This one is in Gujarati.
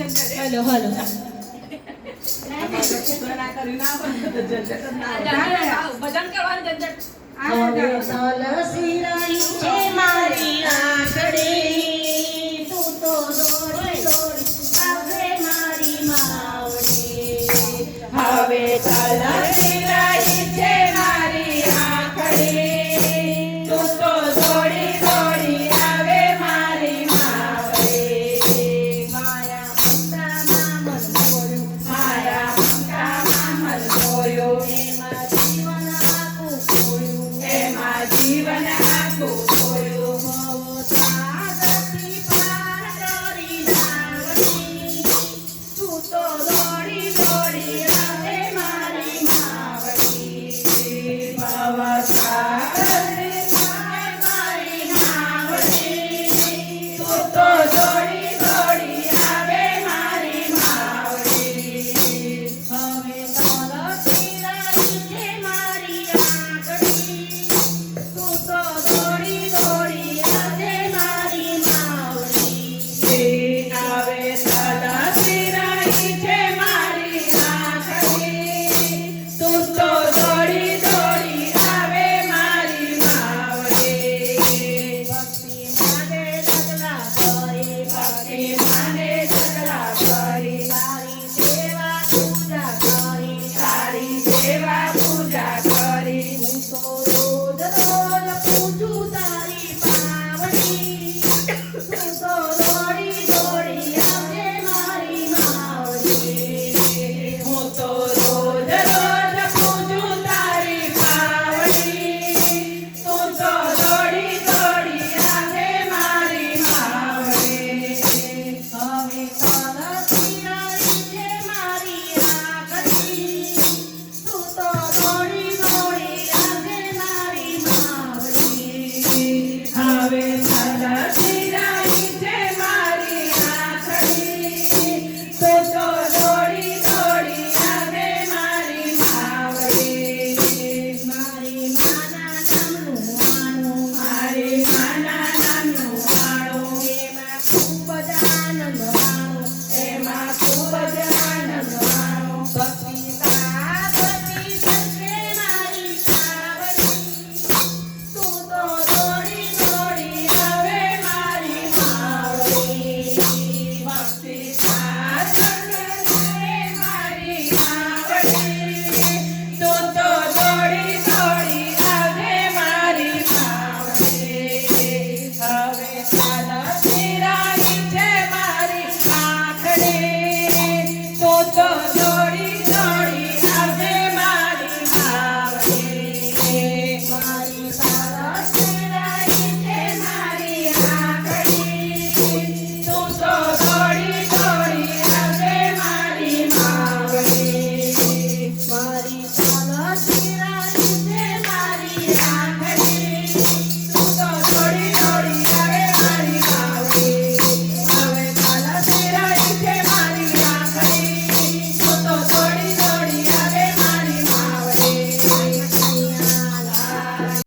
હલો હલો ભજન કરવાનું ઝંઝટ તુલસી રહી છે મારી આંખડી તું તો દોડી દોડી આવે મારી માવડી હવે તુલસી રહી છે મારી આંખડી તું તો દોડી દોડી આવે મારી માવડી માયા પંતામાં મન જોયું મારા પંકામાં મન જોયું એમાં જીવન આખું ખોયું એમાં જીવન આખું ખોયું ભવ સાગરથી પાર કરી નાવડી તું તો દોડી દોડી આવે મારી માવડી ભવસાગરની આવે મારી માવડી તું તો દોડી દોડી આવે મારી માવડી હવે તુલસી રહી છે મારી આંખડી તું તો દોડી દોડી આવે મારી માવડી હવે તુલસી રહી છે મારી આંખડી તું તો દોડી દોડી આવે મારી માવડી ભક્તિ માગે ડગલા કરી ભક્તિ માને ઝઘડા કરી તારી સેવા પૂજા કરી તારી સેવા પૂજા કરી હું તો રોજ રોજ પૂજું તારી પાવડી તું તો દોડી દોડી આવે મારી માવડી હું તો રોજ રોજ પૂજું તારી પાવડી તું તો દોડી દોડી આવે મારી માવડી હવે